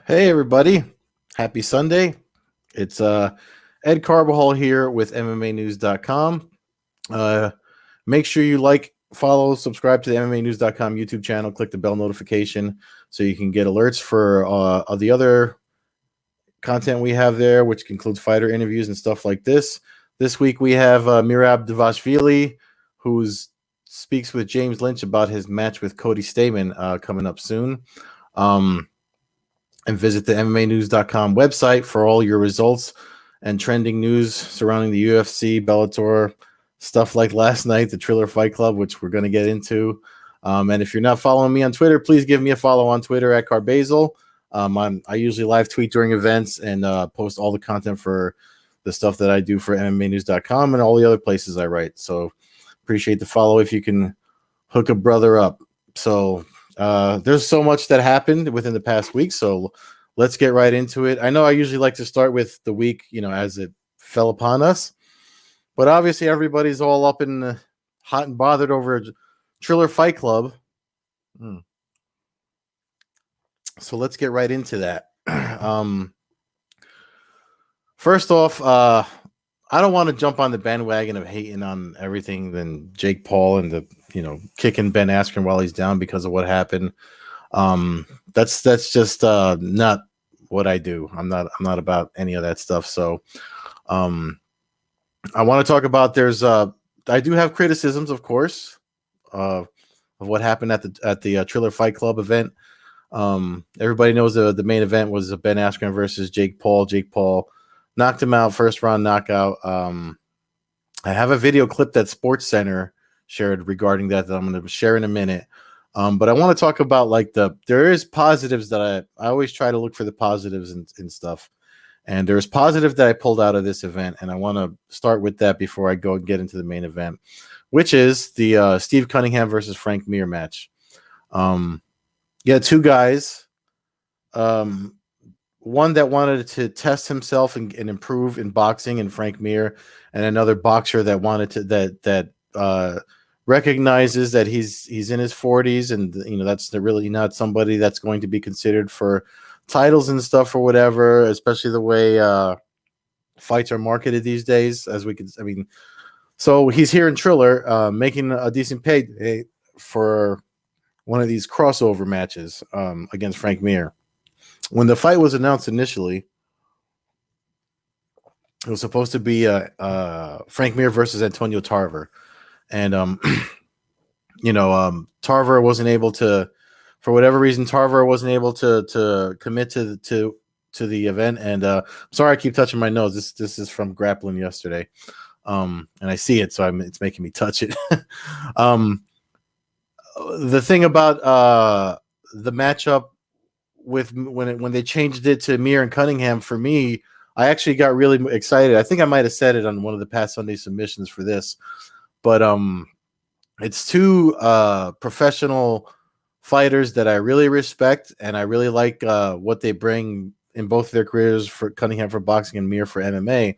Hey everybody, happy Sunday. It's Ed Carbajal here with MMAnews.com. Make sure you like, follow, subscribe to the MMAnews.com YouTube channel. Click the bell notification so you can get alerts for the other content we have there, which includes fighter interviews and stuff like this. This week we have Mirab Devashvili, who speaks with James Lynch about his match with Cody Stamen coming up soon. And visit the MMAnews.com website for all your results and trending news surrounding the UFC, Bellator, stuff like last night, the Triller Fight Club, which we're going to get into. And if you're not following me on Twitter, please give me a follow on Twitter at Carbazal. I usually live tweet during events and post all the content for the stuff that I do for MMAnews.com and all the other places I write. So appreciate the follow if you can hook a brother up. So there's so much that happened within the past week, so let's get right into it. I know I usually like to start with the week, as it fell upon us, but obviously everybody's all up in hot and bothered over Triller Fight Club. So let's get right into that. First off, I don't want to jump on the bandwagon of hating on everything than Jake Paul and the kicking Ben Askren while he's down because of what happened. That's just not what I do. I'm not about any of that stuff. So I want to talk about I do have criticisms, of course, of what happened at the Triller Fight Club event. Everybody knows the main event was Ben Askren versus Jake Paul. Jake Paul knocked him out, first round knockout. I have a video clip that SportsCenter shared regarding that I'm going to share in a minute. But I want to talk about there is positives that I always try to look for the positives and stuff. And there's positive that I pulled out of this event. And I want to start with that before I go and get into the main event, which is the Steve Cunningham versus Frank Mir match. Two guys. One that wanted to test himself and improve in boxing, and Frank Mir, and another boxer that wanted to that recognizes that he's in his 40s, and that's really not somebody that's going to be considered for titles and stuff or whatever, especially the way fights are marketed these days. So he's here in Triller, making a decent pay for one of these crossover matches against Frank Mir. When the fight was announced initially, it was supposed to be Frank Mir versus Antonio Tarver. And, Tarver wasn't able to, for whatever reason, Tarver wasn't able to commit to the event. And sorry, I keep touching my nose. This is from grappling yesterday. And I see it, so it's making me touch it. The thing about the matchup with when they changed it to Mir and Cunningham, for me, I actually got really excited. I think I might have said it on one of the past Sunday submissions for this, but it's two professional fighters that I really respect, and I really like what they bring in both their careers, for Cunningham for boxing and Mir for MMA.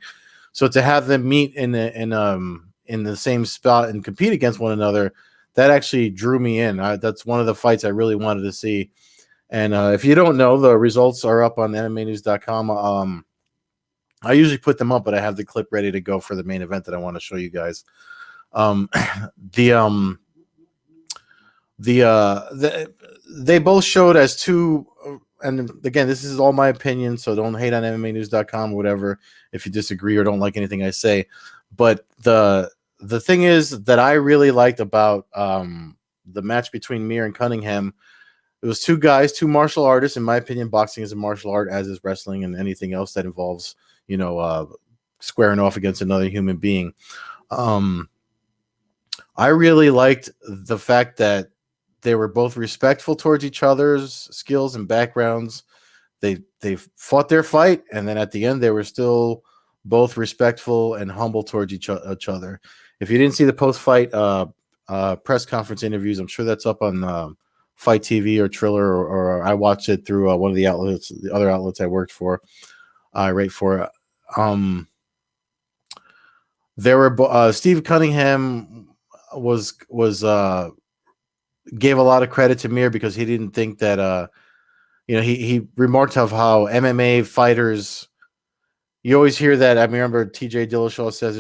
So to have them meet in the same spot and compete against one another, that actually drew me in. That's one of the fights I really wanted to see. And if you don't know, the results are up on MMAnews.com. I usually put them up, but I have the clip ready to go for the main event that I want to show you guys. They both showed as two, and again, this is all my opinion, so don't hate on MMAnews.com or whatever if you disagree or don't like anything I say. But the thing is that I really liked about the match between Mir and Cunningham. It was two guys, two martial artists. In my opinion, boxing is a martial art, as is wrestling and anything else that involves, squaring off against another human being. I really liked the fact that they were both respectful towards each other's skills and backgrounds. They fought their fight, and then at the end, they were still both respectful and humble towards each other. If you didn't see the post-fight press conference interviews, I'm sure that's up on Fight TV or Triller, or I watched it through one of the other outlets I worked for. I write for. There were Steve Cunningham gave a lot of credit to Mir because he didn't think that he remarked of how MMA fighters. You always hear that. I remember T.J. Dillashaw says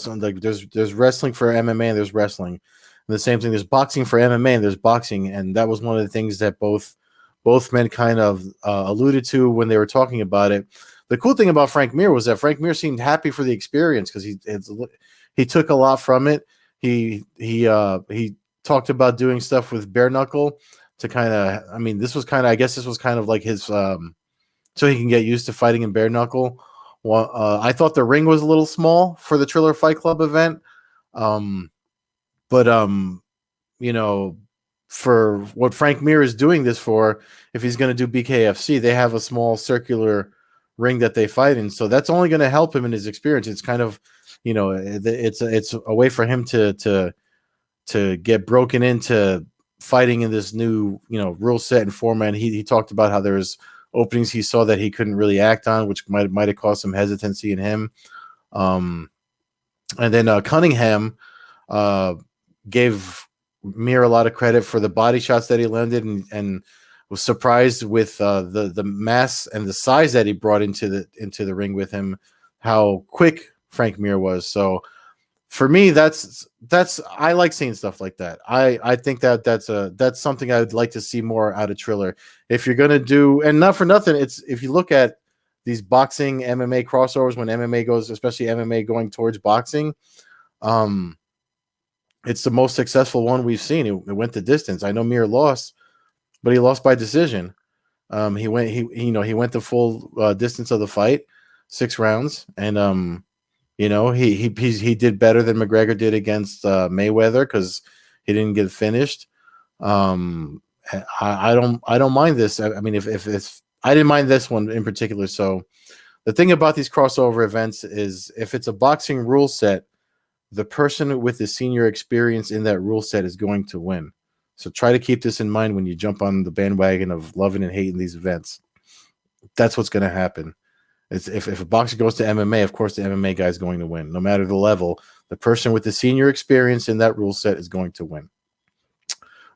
something like there's wrestling for MMA and there's wrestling. And the same thing. There's boxing for MMA and there's boxing, and that was one of the things that both men kind of alluded to when they were talking about it. The cool thing about Frank Mir was that Frank Mir seemed happy for the experience because he took a lot from it. He talked about doing stuff with bare knuckle to kind of. I mean, this was kind of. I guess this was kind of like his so he can get used to fighting in bare knuckle. Well, I thought the ring was a little small for the Triller Fight Club event, but for what Frank Mir is doing this for, if he's going to do BKFC, they have a small circular ring that they fight in, so that's only going to help him in his experience. It's kind of, it's a way for him to get broken into fighting in this new, rule set and format. And he talked about how there's openings he saw that he couldn't really act on, which might have caused some hesitancy in him. And then Cunningham gave Mir a lot of credit for the body shots that he landed, and was surprised with the mass and the size that he brought into the ring with him, how quick Frank Mir was. So for me, that's I like seeing stuff like that. I think that's something I would like to see more out of Triller. If you're gonna do, and not for nothing, it's if you look at these boxing MMA crossovers, when MMA goes, especially MMA going towards boxing, it's the most successful one we've seen. It went the distance. I know Mir lost, but he lost by decision. He went the full distance of the fight, 6 rounds, and he did better than McGregor did against Mayweather because he didn't get finished. I don't mind this. I mean, if I didn't mind this one in particular. So the thing about these crossover events is if it's a boxing rule set, the person with the senior experience in that rule set is going to win. So try to keep this in mind when you jump on the bandwagon of loving and hating these events. That's what's going to happen. If a boxer goes to MMA, of course the MMA guy is going to win. No matter the level, the person with the senior experience in that rule set is going to win.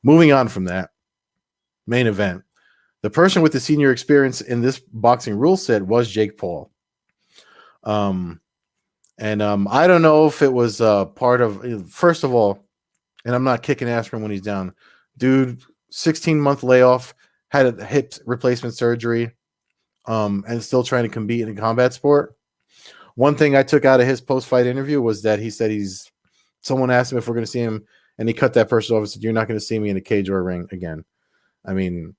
Moving on from that, main event. The person with the senior experience in this boxing rule set was Jake Paul. I don't know if it was part of, first of all, and I'm not kicking ass for him when he's down. Dude, 16-month layoff, had a hip replacement surgery, and still trying to compete in a combat sport. One thing I took out of his post-fight interview was that he said someone asked him if we're going to see him, and he cut that person off and said, "You're not going to see me in a cage or a ring again." I mean,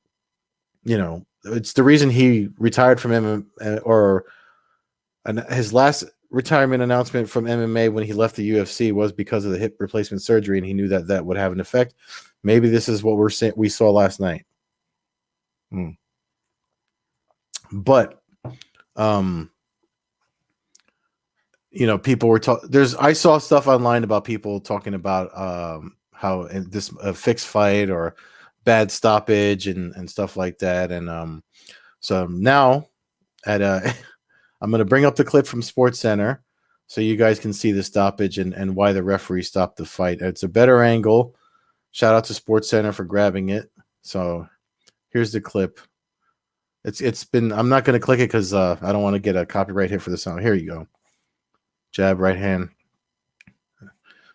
it's the reason he retired from MMA, his last retirement announcement from MMA when he left the UFC was because of the hip replacement surgery, and he knew that would have an effect. Maybe this is what we saw last night. But people were I saw stuff online about people talking about how this a fixed fight or bad stoppage and stuff like that. And so now I'm going to bring up the clip from Sports Center so you guys can see the stoppage and why the referee stopped the fight. It's a better angle. Shout out to Sports Center for grabbing it. So here's the clip. It's been, I'm not going to click it because I don't want to get a copyright hit for the sound. Here you go. Jab, right hand.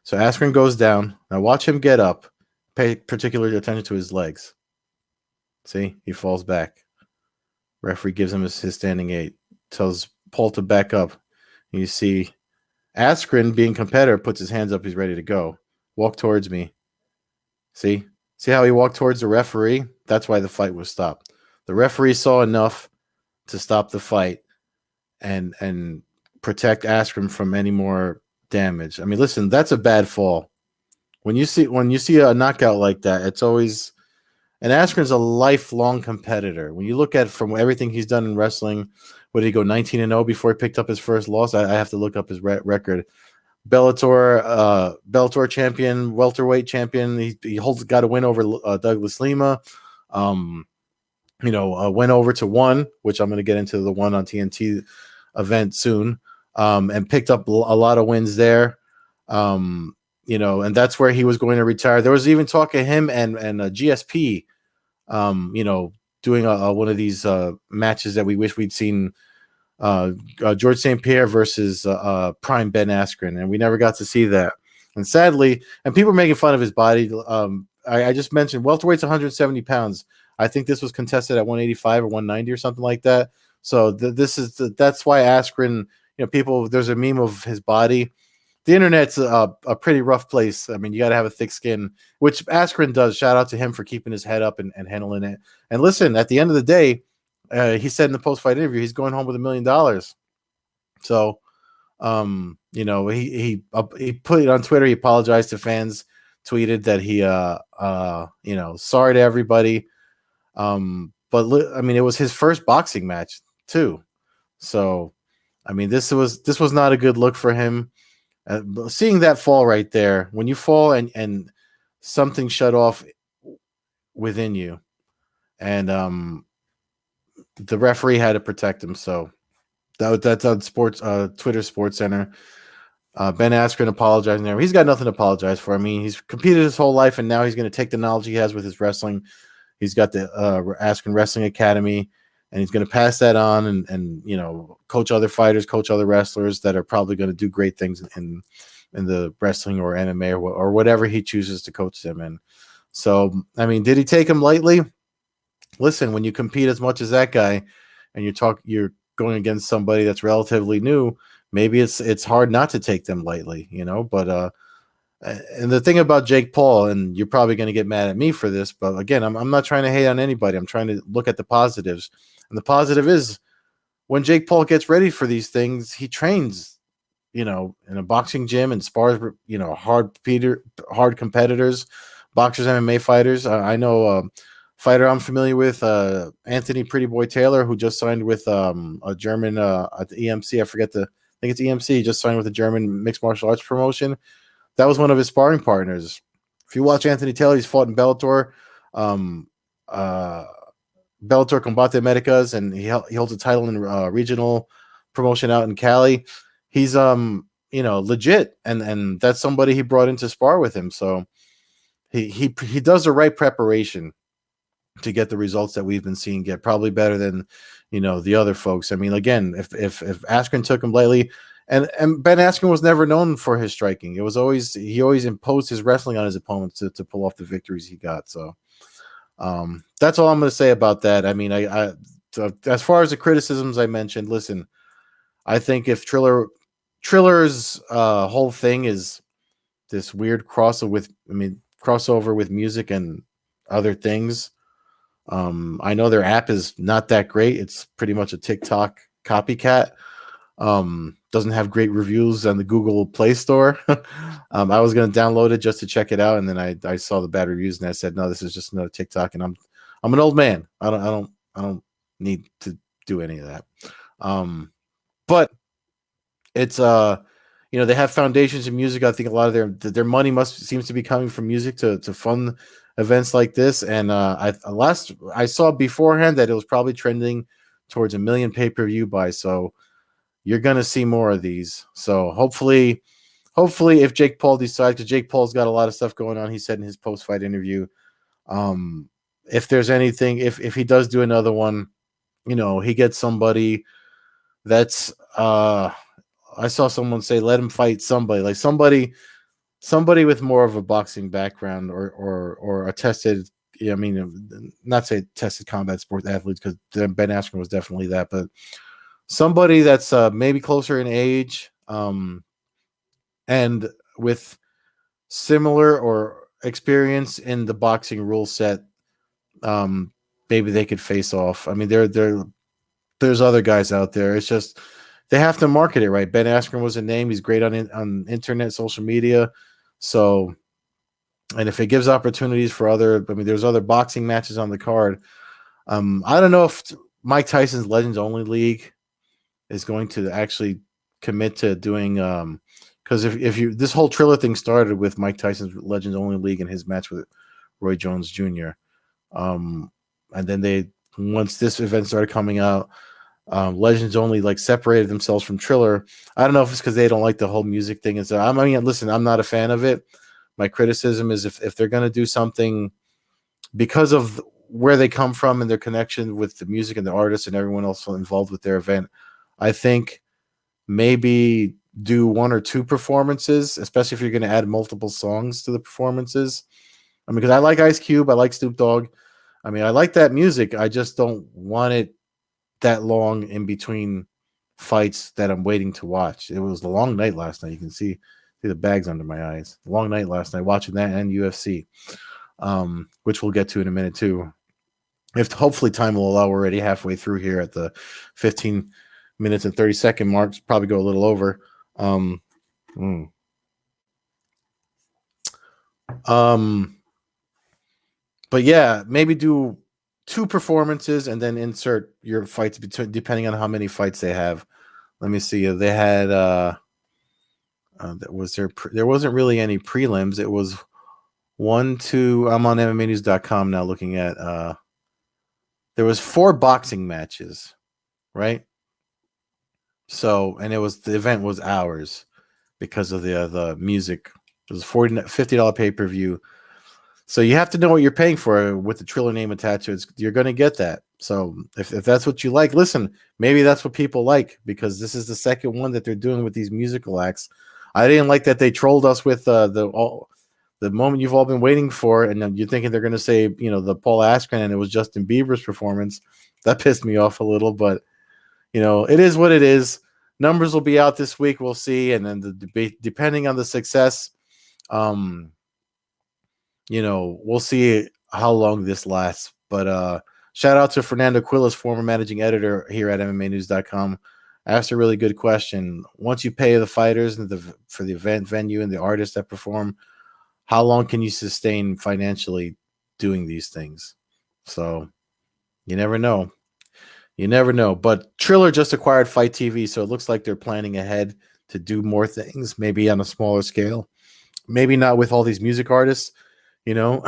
So Askren goes down. Now watch him get up. Pay particular attention to his legs. See, he falls back. Referee gives him his standing 8. Tells Paul to back up. And you see Askren, being competitor, puts his hands up. He's ready to go. Walk towards me. See how he walked towards the referee? That's why the fight was stopped. The referee saw enough to stop the fight and protect Askren from any more damage. I mean, listen, that's a bad fall. When you see a knockout like that, it's always, and Askren's a lifelong competitor. When you look at from everything he's done in wrestling, what did he go 19-0 before he picked up his first loss? I have to look up his record. Bellator champion, welterweight champion. He got a win over Douglas Lima. Went over to one, which I'm going to get into the one on TNT event soon, and picked up a lot of wins there. And that's where he was going to retire. There was even talk of him and GSP, doing one of these matches that we wish we'd seen. George St. Pierre versus Prime Ben Askren, and we never got to see that. And sadly, and people are making fun of his body. I just mentioned welterweight's 170 pounds. I think this was contested at 185 or 190 or something like that. So that's why Askren. People. There's a meme of his body. The internet's a pretty rough place. I mean, you got to have a thick skin, which Askren does. Shout out to him for keeping his head up and handling it. And listen, at the end of the day, he said in the post-fight interview he's going home with $1 million. So, he put it on Twitter. He apologized to fans, tweeted that he, sorry to everybody. But I mean, it was his first boxing match too. So, I mean, this was not a good look for him. Seeing that fall right there, when you fall and something shut off within you, and the referee had to protect him. So that's on Twitter Sports Center. Ben Askren apologizing there. He's got nothing to apologize for. I mean, he's competed his whole life, and now he's going to take the knowledge he has with his wrestling. He's got the Askren Wrestling Academy, and he's going to pass that on and coach other fighters, coach other wrestlers that are probably going to do great things in the wrestling or MMA or whatever he chooses to coach them in. So, I mean, did he take him lightly? Listen, when you compete as much as that guy and you're going against somebody that's relatively new, maybe it's hard not to take them lightly, but and the thing about Jake Paul, and you're probably going to get mad at me for this, but again, I'm not trying to hate on anybody. I'm trying to look at the positives. And the positive is when Jake Paul gets ready for these things, he trains, in a boxing gym and spars, hard competitors, boxers, MMA fighters. I know fighter I'm familiar with, Anthony Pretty Boy Taylor, who just signed with a German at the EMC. I think it's EMC. He just signed with a German mixed martial arts promotion. That was one of his sparring partners. If you watch Anthony Taylor, he's fought in Bellator, Bellator Combate Americas, and he holds a title in regional promotion out in Cali. He's legit, and that's somebody he brought in to spar with him. So he does the right preparation to get the results that we've been seeing get, probably better than the other folks. I mean, again, if Askren took him lightly, and Ben Askren was never known for his striking. He always imposed his wrestling on his opponents to pull off the victories he got. So that's all I'm going to say about that. I mean, I as far as the criticisms I mentioned, listen, I think if Triller's whole thing is this weird crossover with music and other things. I know their app is not that great. It's pretty much a TikTok copycat. Doesn't have great reviews on the Google Play Store. I was going to download it just to check it out, and then I saw the bad reviews, and I said, no, this is just another TikTok, and I'm an old man. I don't need to do any of that. But it's they have foundations in music. I think a lot of their money seems to be coming from music to fund events like this. And I saw beforehand that it was probably trending towards 1 million pay-per-view buys. So you're going to see more of these. So hopefully if Jake Paul decides, because Jake Paul's got a lot of stuff going on, he said in his post-fight interview, if there's anything, if he does do another one, he gets somebody that's I saw someone say, let him fight somebody, like somebody with more of a boxing background or a tested, not say tested combat sports athletes, because Ben Askren was definitely that, but somebody that's maybe closer in age, and with similar or experience in the boxing rule set, maybe they could face off. I mean, there's other guys out there. It's just they have to market it right. Ben Askren was a name. He's great on internet, social media. So, and if it gives opportunities for there's other boxing matches on the card. I don't know if Mike Tyson's Legends Only League is going to actually commit to doing, because if you this whole Triller thing started with Mike Tyson's Legends Only League and his match with Roy Jones Jr. And then once this event started coming out, Legends Only separated themselves from Triller. I don't know if it's because they don't like the whole music thing. And so listen, I'm not a fan of it. My criticism is if they're going to do something because of where they come from and their connection with the music and the artists and everyone else involved with their event. I think maybe do 1 or 2 performances, especially if you're going to add multiple songs to the performances. I mean, because I like Ice Cube, I like Snoop Dogg. I mean, I like that music. I just don't want it that long in between fights that I'm waiting to watch. It was a long night last night. You can see the bags under my eyes. Long night last night watching that and UFC, which we'll get to in a minute too. If hopefully time will allow, we're already halfway through here at the 15 minutes and 30-second marks. Probably go a little over. But yeah, maybe do 2 performances and then insert your fights between, depending on how many fights they have. Let me see. They had there wasn't really any prelims. It was 1, 2. I'm on MMAnews.com now looking at there was 4 boxing matches, right? So, and the event was hours because of the music. It was $50 pay-per-view. So you have to know what you're paying for with the Triller name attached to it. You're going to get that. So if that's what you like, listen, maybe that's what people like, because this is the second one that they're doing with these musical acts. I didn't like that they trolled us with the moment you've all been waiting for, and then you're thinking they're going to say, the Paul Askren, and it was Justin Bieber's performance. That pissed me off a little, but it is what it is. Numbers will be out this week. We'll see. And then the debate, depending on the success, we'll see how long this lasts. But shout out to Fernando Quiles, former managing editor here at MMAnews.com. Asked a really good question. Once you pay the fighters and for the event venue and the artists that perform, how long can you sustain financially doing these things? So you never know. You never know. But Triller just acquired Fight TV, so it looks like they're planning ahead to do more things, maybe on a smaller scale, maybe not with all these music artists, but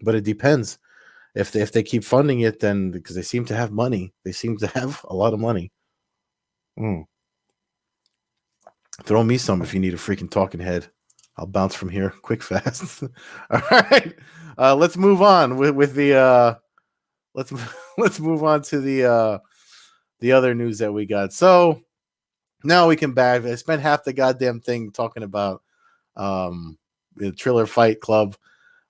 it depends. If they keep funding it, then because they seem to have money, they seem to have a lot of money. Throw me some if you need a freaking talking head. I'll bounce from here quick, fast. All right, let's move on with the let's move on to the other news that we got. So now we can back. I spent half the goddamn thing talking about the Triller Fight Club.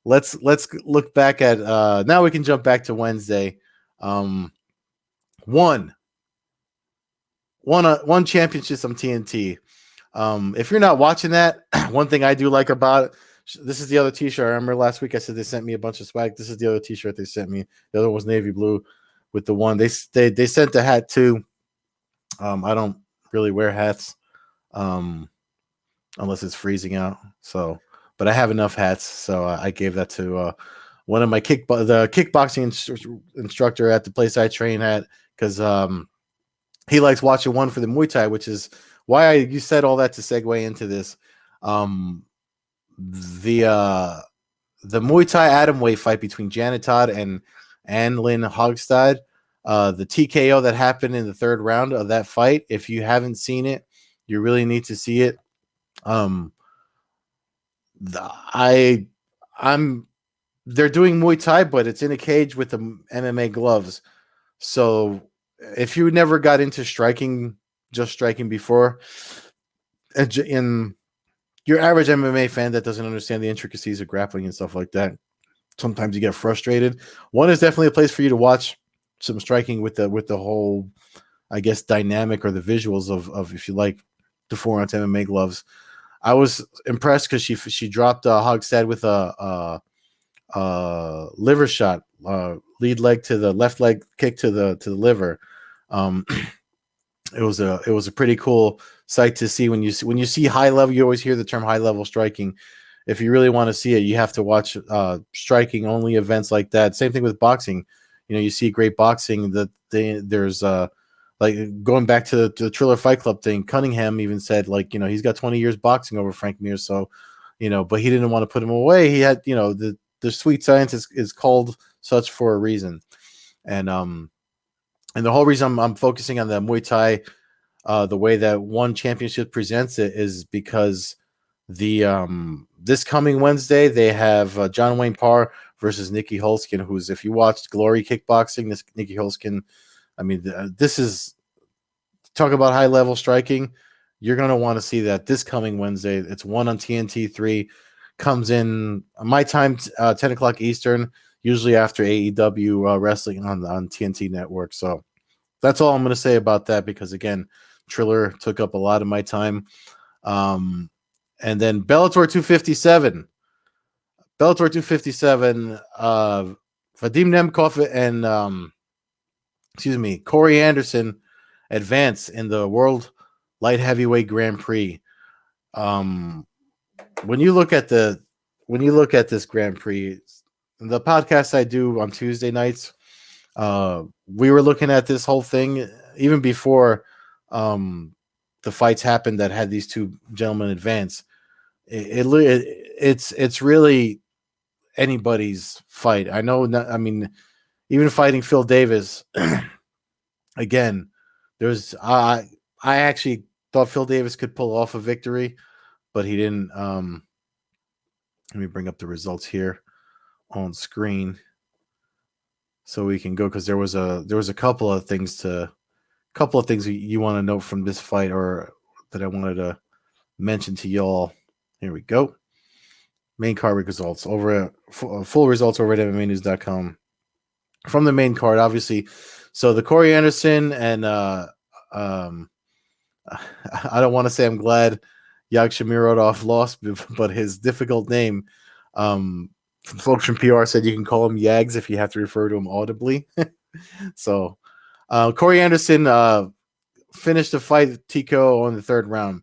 Let's look back at now we can jump back to Wednesday. One championship on TNT. If you're not watching that, one thing I do like about it, this is the other t-shirt. I remember last week I said they sent me a bunch of swag. This is the other t-shirt they sent me. The other one was navy blue with the one. They sent the hat too. I don't really wear hats unless it's freezing out. So, but I have enough hats, so I gave that to one of my kickboxing instructor at the place I train at, because he likes watching one for the Muay Thai, which is why you said all that to segue into this. The Muay Thai atomweight fight between Janet Todd and Lynn Hogstad, the TKO that happened in the 3rd round of that fight. If you haven't seen it, you really need to see it. They're doing Muay Thai, but it's in a cage with the MMA gloves. So if you never got into just striking before, in your average MMA fan that doesn't understand the intricacies of grappling and stuff like that, sometimes you get frustrated. One is definitely a place for you to watch some striking with the whole, I guess, dynamic or the visuals of if you like the 4-ounce MMA gloves. I was impressed because she dropped Hogstad with a liver shot, lead leg to the left leg kick to the liver. It was a pretty cool sight to see when you see high level. You always hear the term high level striking. If you really want to see it, you have to watch striking only events like that. Same thing with boxing. You see great boxing that there's like going back to the Triller Fight Club thing. Cunningham even said, like, he's got 20 years boxing over Frank Mir, so but he didn't want to put him away. He had the sweet science is called such for a reason, and the whole reason I'm focusing on the Muay Thai, the way that One Championship presents it, is because the this coming Wednesday they have John Wayne Parr versus Nikki Holskin, who's, if you watched Glory Kickboxing, this Nikki Holskin, I mean, this is, talk about high level striking. You're going to want to see that this coming Wednesday. It's 1 on TNT, 3 comes in my time, 10 o'clock Eastern, usually after AEW wrestling on TNT network. So that's all I'm going to say about that, because again, Triller took up a lot of my time. And then Bellator 257. Bellator 257, Vadim Nemkov and Corey Anderson advance in the World Light Heavyweight Grand Prix. When you look at this Grand Prix, the podcast I do on Tuesday nights, we were looking at this whole thing even before the fights happened that had these two gentlemen advance. It's really anybody's fight. I know. I mean, even fighting Phil Davis, again, there's I actually thought Phil Davis could pull off a victory, but he didn't. Let me bring up the results here on screen so we can go, because there was a couple of things you want to know from this fight, or that I wanted to mention to y'all. Here we go. Main card results over full results over at MMAnews.com. From the main card, obviously. So the Corey Anderson and I don't want to say I'm glad Yagshimurodov lost, but his difficult name, folks from PR said you can call him Yags if you have to refer to him audibly. So Corey Anderson finished the fight with Tico on the third round.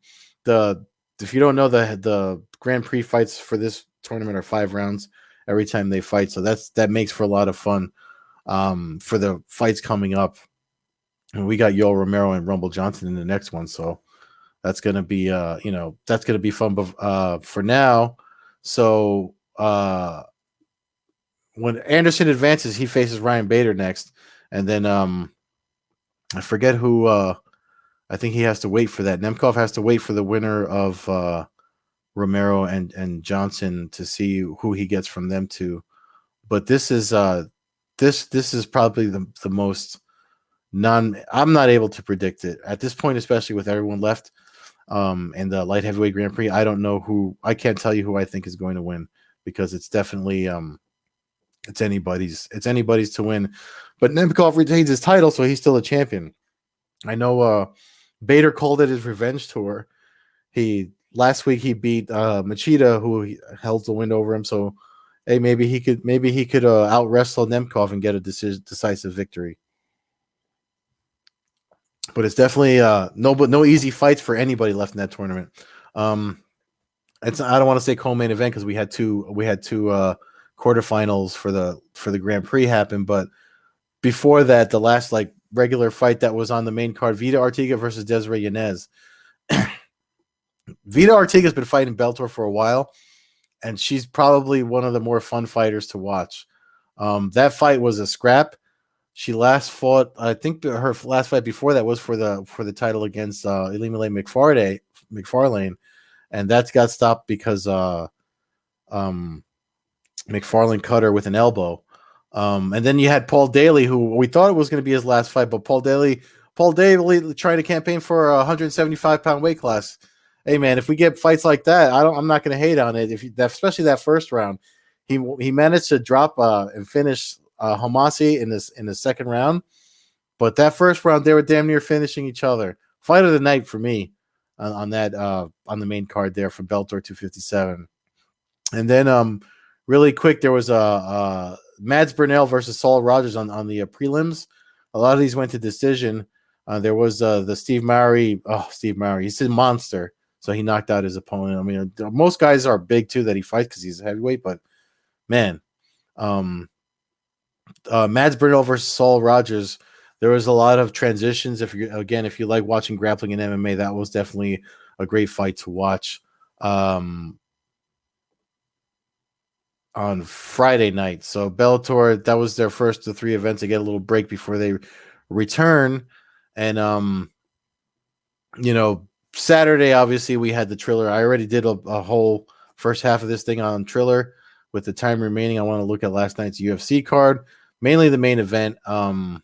If you don't know, the Grand Prix fights for this tournament are 5 rounds every time they fight, so that makes for a lot of fun for the fights coming up. And we got Yoel Romero and Rumble Johnson in the next one, so that's gonna be that's gonna be fun. But for now, so when Anderson advances, he faces Ryan Bader next, and then I forget who. I think he has to wait for that. Nemkov has to wait for the winner of Romero and Johnson to see who he gets from them two. But this is this is probably the most I'm not able to predict it at this point, especially with everyone left in the light heavyweight Grand Prix. I don't know who. I can't tell you who I think is going to win, because it's definitely it's anybody's to win. But Nemkov retains his title, so he's still a champion. I know Bader called it his revenge tour. Last week he beat Machida, who held the win over him. So hey, maybe he could out wrestle Nemkov and get a decisive victory. But it's definitely no easy fights for anybody left in that tournament. I don't want to say co-main event, because we had two quarterfinals for the Grand Prix happen, but before that, the last regular fight that was on the main card, Vita Artiga versus Desiree Yanez. Vita Artiga's been fighting Bellator for a while, and she's probably one of the more fun fighters to watch. That fight was a scrap. She last fought, I think her last fight before that was for the title against Elimele McFarlane, and that got stopped because McFarlane cut her with an elbow. And then you had Paul Daly, who we thought it was going to be his last fight, but Paul Daly trying to campaign for a 175-pound weight class. Hey man, if we get fights like that, I'm not going to hate on it. Especially that first round, he managed to drop and finish Homasi in the second round, but that first round they were damn near finishing each other. Fight of the night for me on the main card there for Bellator 257. And then really quick, there was Mads Burnell versus Saul Rogers on the prelims. A lot of these went to decision. There was the Steve Mowry. Oh, Steve Mowry, he's a monster. So he knocked out his opponent. I mean, most guys are big too that he fights because he's a heavyweight. But man, Mads Burnell versus Saul Rogers. There was a lot of transitions. If you like watching grappling in MMA, that was definitely a great fight to watch. On Friday night. So Bellator, that was their first of 3 events. They get a little break before they return. And Saturday, obviously, we had the Triller. I already did a whole first half of this thing on Triller. with the time remaining, I want to look at last night's UFC card, mainly the main event. So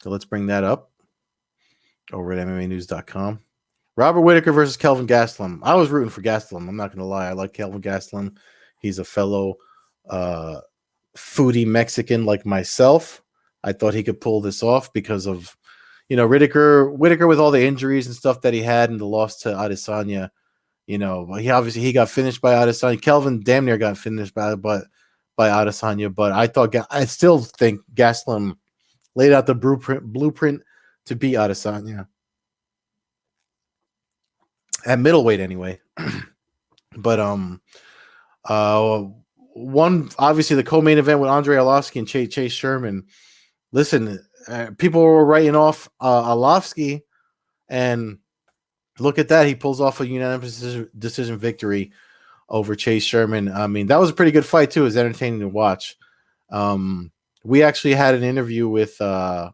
let's bring that up over at MMAnews.com. Robert Whitaker versus Kelvin Gaslam. I was rooting for Gaslam. I'm not going to lie. I like Kelvin Gaslam. He's a fellow foodie Mexican like myself. I thought he could pull this off because of, Whitaker with all the injuries and stuff that he had and the loss to Adesanya. He got finished by Adesanya. Kelvin damn near got finished by Adesanya, but I still think Gaslam laid out the blueprint to beat Adesanya at middleweight anyway. But one obviously the co-main event with Andrei Arlovski and Chase Sherman. Listen, people were writing off Arlovski, and look at that. He pulls off a unanimous decision victory over Chase Sherman. I mean, that was a pretty good fight, too. It was entertaining to watch. We actually had an interview with I'm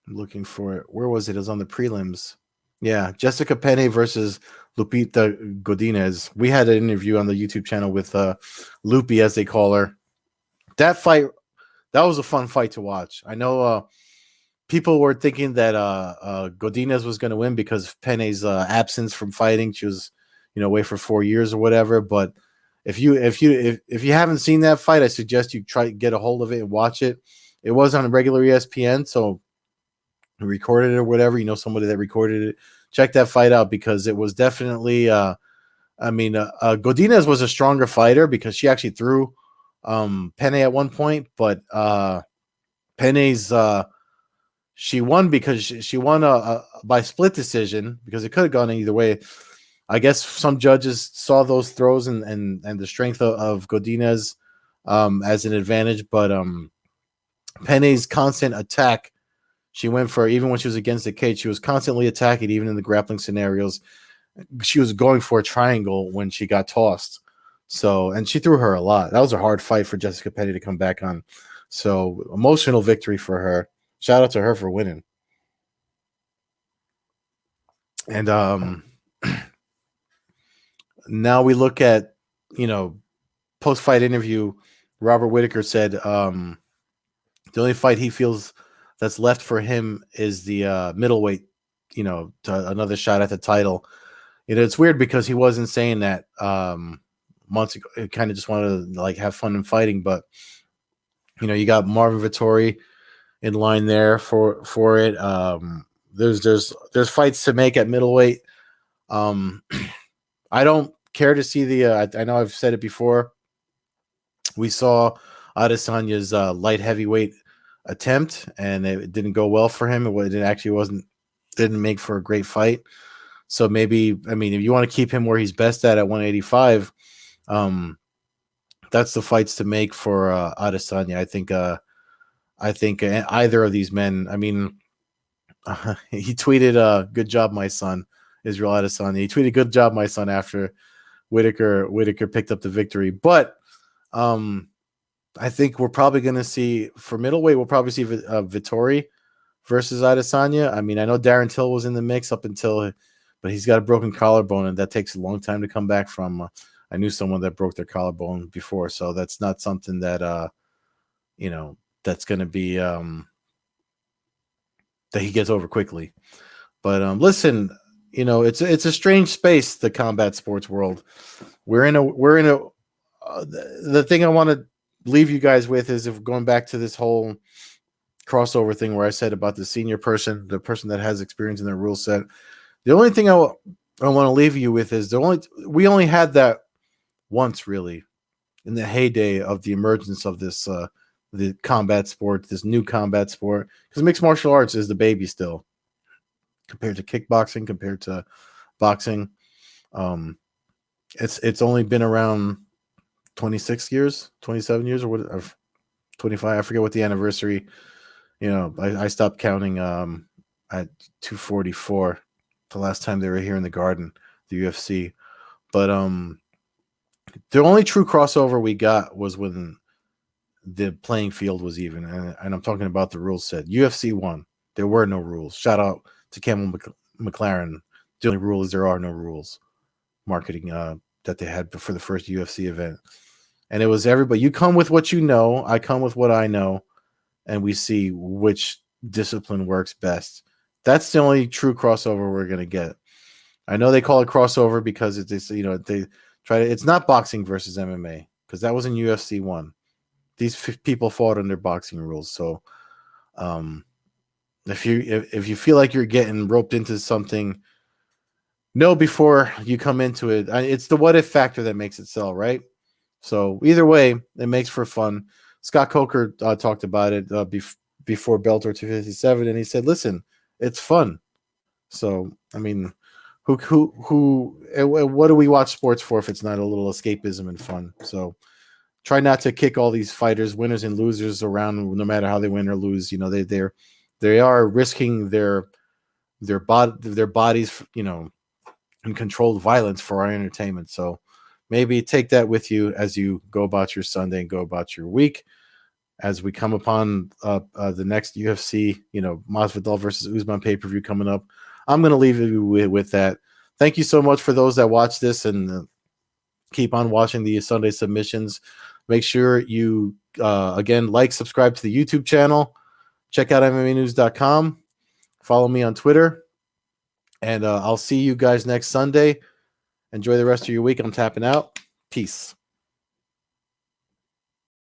looking for it. Where was it? It was on the prelims. Yeah, Jessica Penney versus Lupita Godinez. We had an interview on the YouTube channel with Lupi, as they call her. That fight, that was a fun fight to watch. I know people were thinking that Godinez was going to win because of Penney's absence from fighting. She was, away for 4 years or whatever. But if you haven't seen that fight, I suggest you try to get a hold of it and watch it. It was on a regular ESPN, so recorded it or whatever. Somebody that recorded it. Check that fight out because it was definitely. Godinez was a stronger fighter because she actually threw Penney at one point, but Penney's. She won because she won by split decision because it could have gone either way. I guess some judges saw those throws and the strength of Godinez as an advantage, but Penney's constant attack, she went for, even when she was against the cage, she was constantly attacking, even in the grappling scenarios. She was going for a triangle when she got tossed. So, and she threw her a lot. That was a hard fight for Jessica Penney to come back on. So, emotional victory for her. Shout out to her for winning. And now we look at, post-fight interview. Robert Whitaker said the only fight he feels that's left for him is the middleweight, to another shot at the title. It's weird because he wasn't saying that months ago. He kind of just wanted to have fun and fighting, but you got Marvin Vettori in line there for it. There's fights to make at middleweight. I don't care to see the. I know I've said it before. We saw Adesanya's light heavyweight attempt, and it didn't go well for him. Didn't make for a great fight. So maybe, if you want to keep him where he's best at 185, that's the fights to make for Adesanya. I think either of these men. He tweeted, "Good job, my son." Israel Adesanya. He tweeted, "Good job, my son," after Whitaker picked up the victory. But I think we're probably going to see, for middleweight, we'll probably see Vettori versus Adesanya. I know Darren Till was in the mix up until, but he's got a broken collarbone, and that takes a long time to come back from. I knew someone that broke their collarbone before, so that's not something that that's going to be that he gets over quickly. But listen, it's a strange space, the combat sports world. We're in a the thing I want to leave you guys with is, if going back to this whole crossover thing where I said about the senior person, the person that has experience in their rule set. The only thing I want to leave you with is we only had that once, really, in the heyday of the emergence of this the combat sport, this new combat sport, because mixed martial arts is the baby still compared to kickboxing, compared to boxing. It's only been around 26 years, 27 years, or what, 25. I forget what the anniversary. I stopped counting at 244, the last time they were here in the Garden, the UFC. But the only true crossover we got was when the playing field was even, and I'm talking about the rules set. UFC 1, there were no rules. Shout out to Campbell McLaren, The only rule is there are no rules marketing that they had for the first UFC event. And it was everybody. You come with what you know. I come with what I know, and we see which discipline works best. That's the only true crossover we're gonna get. I know they call it crossover because it's you know they try to. It's not boxing versus MMA because that was in UFC 1. These people fought under boxing rules. So if you feel like you're getting roped into something, know before you come into it. It's the what if factor that makes it sell, right? So either way, it makes for fun. Scott Coker talked about it before Bellator 257, and he said, "Listen, it's fun." So I mean, what do we watch sports for if it's not a little escapism and fun? So try not to kick all these fighters, winners and losers, around, no matter how they win or lose. You know, they are risking their bodies, you know, in controlled violence for our entertainment. So maybe take that with you as you go about your Sunday and go about your week. As we come upon the next UFC, you know, Masvidal versus Usman pay-per-view coming up, I'm going to leave you with that. Thank you so much for those that watch this and keep on watching the Sunday submissions. Make sure you, again, like, subscribe to the YouTube channel. Check out MMAnews.com. Follow me on Twitter. And I'll see you guys next Sunday. Enjoy the rest of your week. I'm tapping out. Peace.